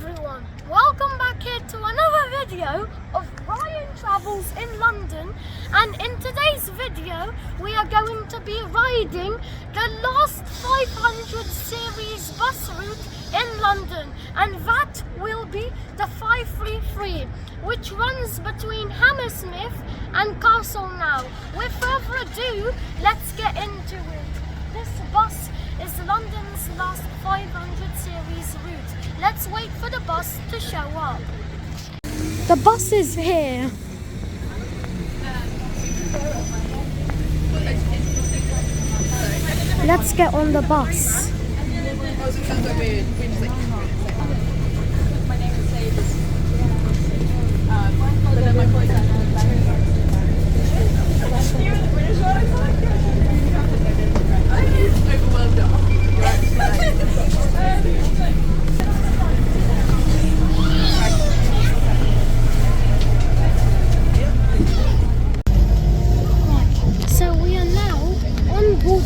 everyone, welcome back here to another video of Ryan Travels in London, and in today's video we are going to be riding the last 500 series bus route in London, and that will be the 533, which runs between Hammersmith and Castleknock. With further ado, let's get into it. This bus is London's last 500 series route. Let's wait for the bus to show up. The bus is here. Let's get on the bus.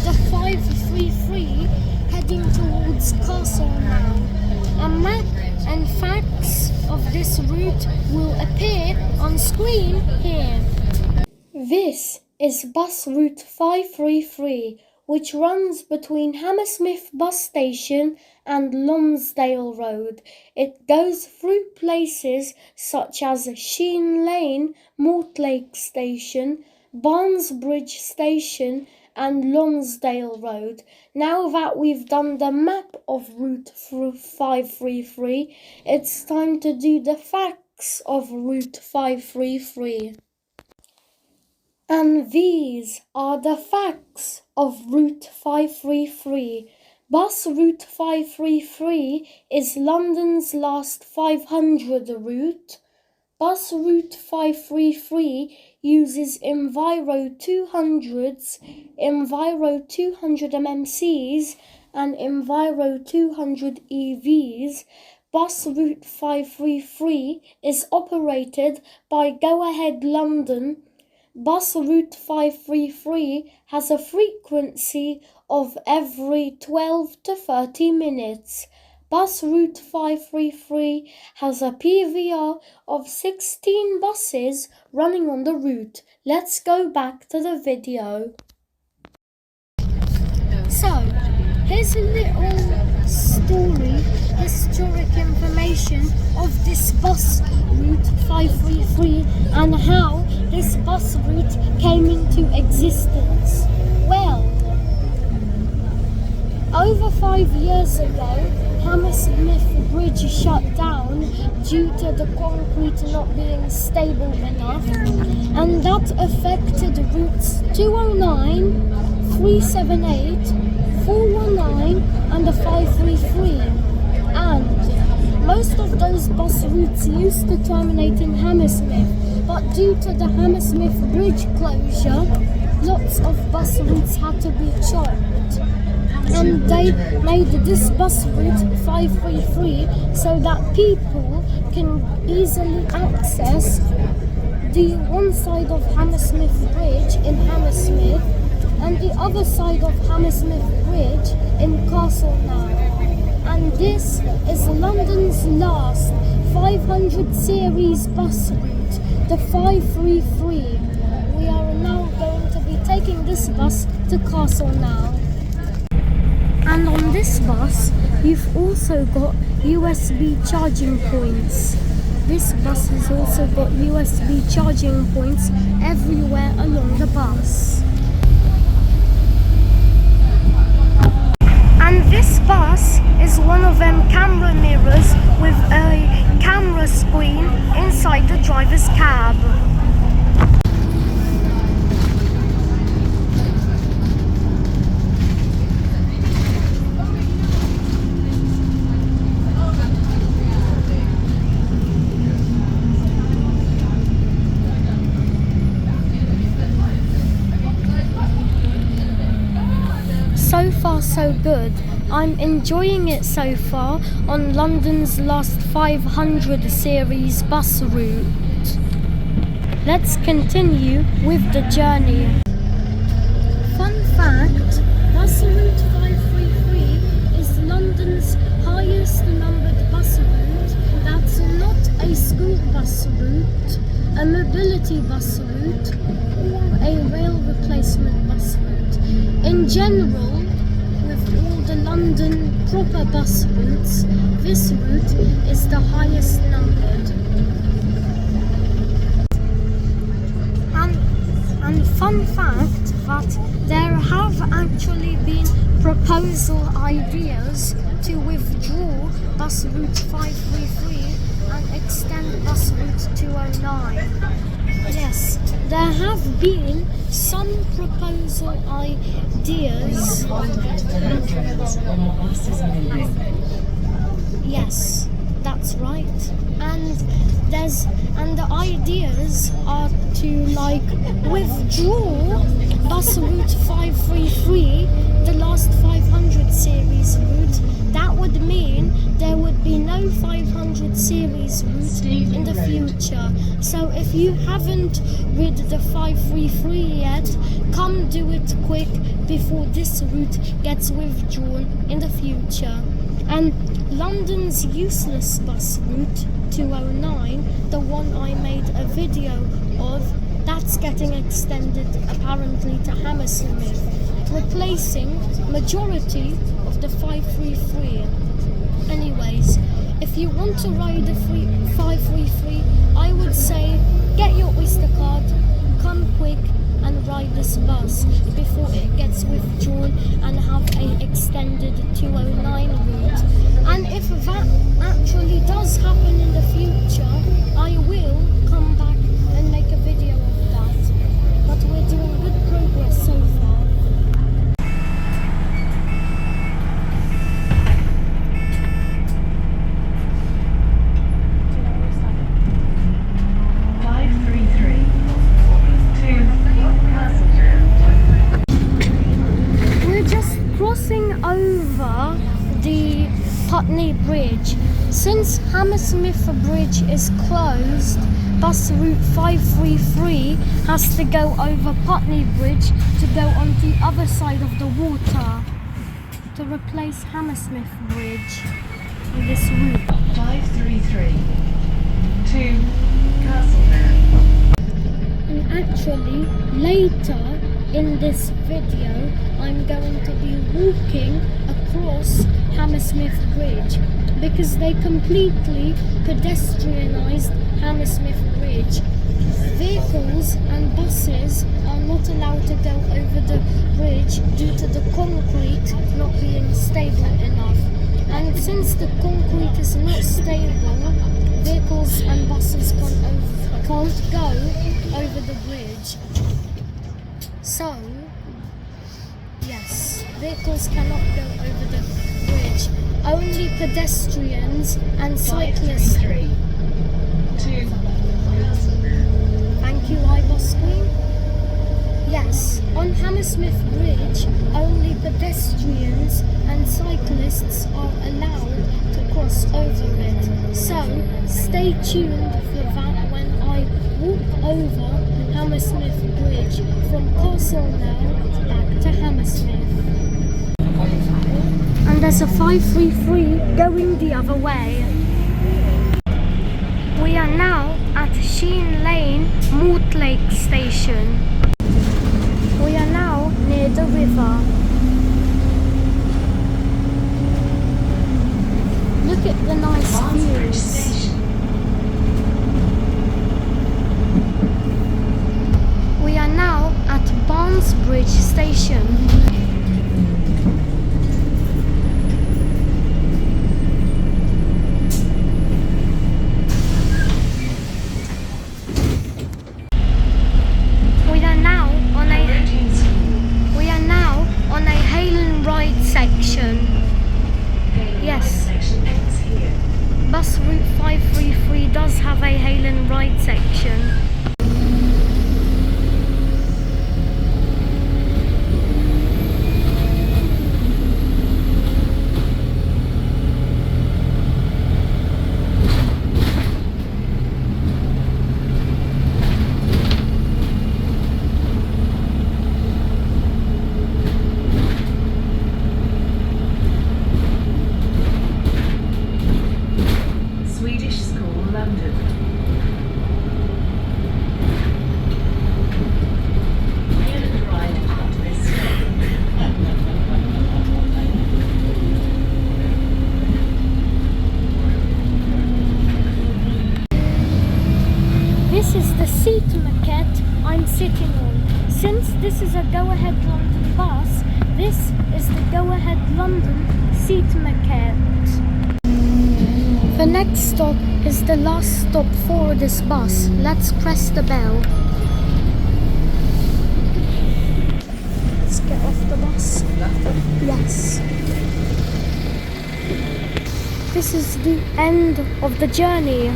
The 533 heading towards Castleknock. A map and facts of this route will appear on screen here. This is bus route 533, which runs between Hammersmith bus station and Lonsdale Road. It goes through places such as Sheen Lane, Mortlake Station, Barnesbridge Station and Lonsdale Road. Now that we've done the map of Route 533, it's time to do the facts of Route 533. And these are the facts of Route 533. Bus Route 533 is London's last 500 route. Bus Route 533 uses Enviro 200s, Enviro 200 MMCs and Enviro 200 EVs. Bus Route 533 is operated by Go Ahead London. Bus Route 533 has a frequency of every 12 to 30 minutes. Bus Route 533 has a PVR of 16 buses running on the route. Let's go back to the video. So, here's a little story, historic information of this bus route 533 and how this bus route came into existence. Well, over 5 years ago, Hammersmith Bridge shut down due to the concrete not being stable enough, and that affected routes 209, 378, 419 and the 533. And most of those bus routes used to terminate in Hammersmith, but due to the Hammersmith Bridge closure, lots of bus routes had to be chopped. And they made this bus route 533 so that people can easily access the one side of Hammersmith Bridge in Hammersmith and the other side of Hammersmith Bridge in Castleknock. And this is London's last 500 series bus route, the 533. We are now going to be taking this bus to Castleknock. And on this bus, you've also got USB charging points. This bus has also got USB charging points everywhere along the bus. And this bus is one of them camera mirrors with a camera screen inside the driver's cab. So far so good. I'm enjoying it so far on London's last 500 series bus route. Let's continue with the journey. Fun fact, bus route 533 is London's highest numbered bus route bus route, a mobility bus route, or a rail replacement bus route. In general, with all the London proper bus routes, this route is the highest numbered. And fun fact that there have actually been proposal ideas to withdraw bus route 533 and extend bus route 209. Yes, there have been some proposal ideas. Yes, that's right. And the ideas are to like withdraw bus route 533, the last 500 series route. That would mean there would be no 500 series route in the future. So if you haven't rid the 533 yet, come do it quick before this route gets withdrawn in the future. And London's useless bus route 209, the one I made a video of, that's getting extended apparently to Hammersmith, replacing majority of the 533. Anyways, if you want to ride the 533, I would say get your Oyster card, come quick and ride this bus before it gets withdrawn and have a extended 209 route. And if that actually does happen in the future, I will come back and make a video of that. But we're doing good progress so far. Over the Putney Bridge. Since Hammersmith Bridge is closed, bus route 533 has to go over Putney Bridge to go on the other side of the water to replace Hammersmith Bridge in this route. 533 to Castlemaine. And actually, later in this video, I'm going to be walking across Hammersmith Bridge because they completely pedestrianised Hammersmith Bridge. Vehicles and buses are not allowed to go over the bridge due to the concrete not being stable enough. And since the concrete is not stable, vehicles and buses can't go over the bridge. So, yes, vehicles cannot go over the bridge. Only pedestrians and cyclists. Thank you, iBus Queen. Yes, on Hammersmith Bridge, only pedestrians and cyclists are allowed to cross over it. So, stay tuned for that when I walk over Hammersmith Bridge from Castlemaine back to Hammersmith. And there's a 533 going the other way. We are now at Sheen Lane Mortlake Station. We are now near the river. Look at the nice views. We are now at Barnesbridge Station. We are now on a hail and ride section. Yes. Bus route 533 does have a hail and ride section. Swedish School, London. this is a Go Ahead London bus. This is the Go Ahead London seat maquette. The next stop is the last stop for this bus. Let's press the bell. Let's get off the bus. Yes. This is the end of the journey.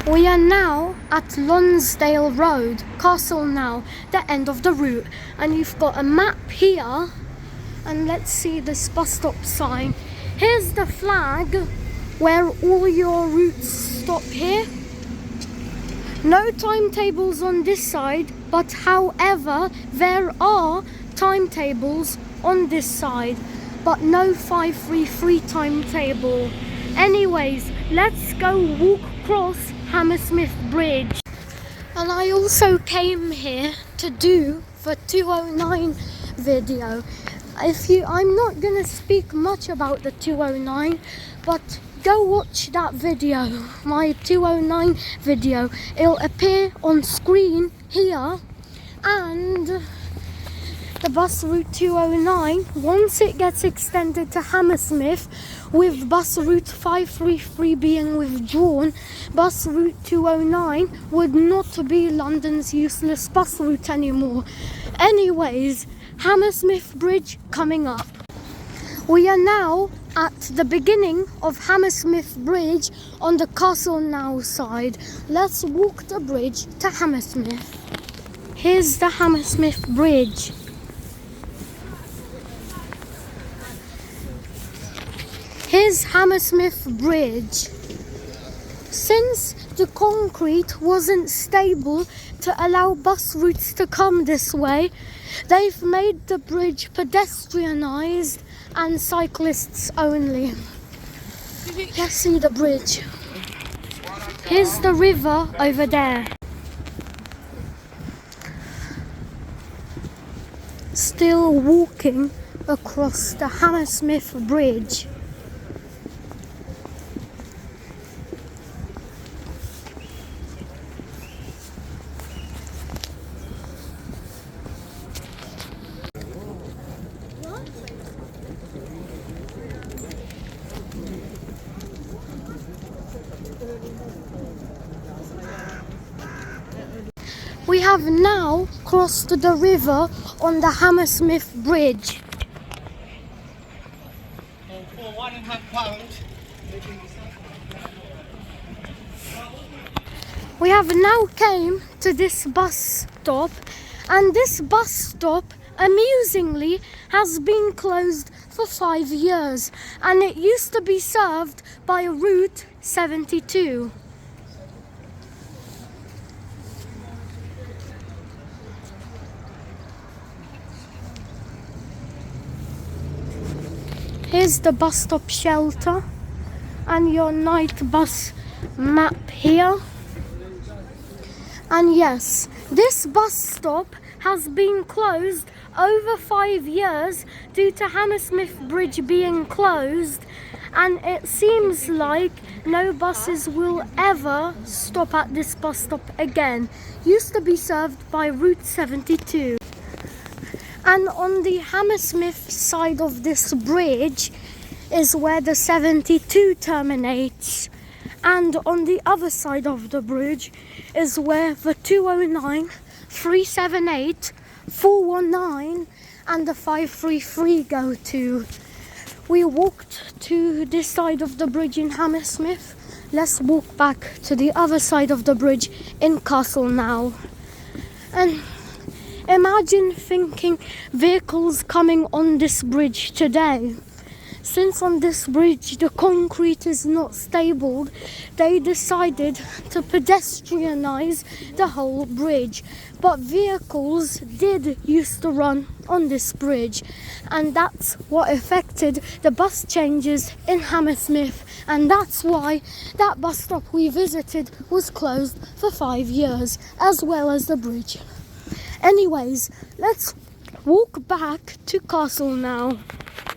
We are now at Lonsdale Road, Castle now, the end of the route. And you've got a map here. And let's see this bus stop sign. Here's the flag where all your routes stop here. No timetables on this side, but however, there are timetables on this side, but no 533 timetable. Anyways, let's go walk across Hammersmith Bridge. And I also came here to do the 209 video. I'm not gonna speak much about the 209, but go watch that video, my 209 video. It'll appear on screen here. And the bus route 209, once it gets extended to Hammersmith, with bus route 533 being withdrawn, bus route 209 would not be London's useless bus route anymore. Anyways, Hammersmith Bridge coming up. We are now at the beginning of Hammersmith Bridge on the Castle Now side. Let's walk the bridge to Hammersmith. Here's the Hammersmith Bridge. Here's Hammersmith Bridge. Since the concrete wasn't stable to allow bus routes to come this way, they've made the bridge pedestrianised and cyclists only. Let's see the bridge. Here's the river over there. Still walking across the Hammersmith Bridge. We have now crossed the river on the Hammersmith Bridge. For £1.5. We have now came to this bus stop, and this bus stop, amusingly, has been closed for 5 years, and it used to be served by Route 72. Here's the bus stop shelter and your night bus map here. And yes, this bus stop has been closed over 5 years due to Hammersmith Bridge being closed, and it seems like no buses will ever stop at this bus stop again. Used to be served by Route 72. And on the Hammersmith side of this bridge is where the 72 terminates. And on the other side of the bridge is where the 209, 378, 419 and the 533 go to. We walked to this side of the bridge in Hammersmith. Let's walk back to the other side of the bridge in Castle now. And imagine thinking vehicles coming on this bridge today. Since on this bridge the concrete is not stable, they decided to pedestrianise the whole bridge. But vehicles did used to run on this bridge, and that's what affected the bus changes in Hammersmith, and that's why that bus stop we visited was closed for 5 years, as well as the bridge. Anyways, let's walk back to Castle now.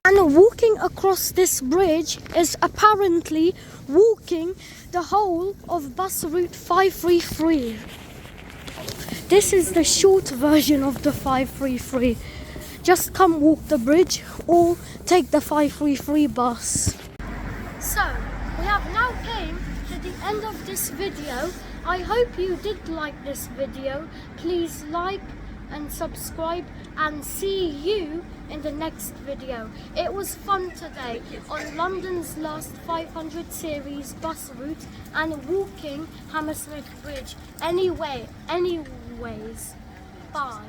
And walking across this bridge is apparently walking the whole of bus route 533. this is the short version of the 533. Just come walk the bridge or take the 533 bus. So, we have now came to the end of this video. I hope you did like this video. Please like and subscribe and see you in the next video. It was fun today on London's last 500 series bus route and walking Hammersmith Bridge. Anyways, bye.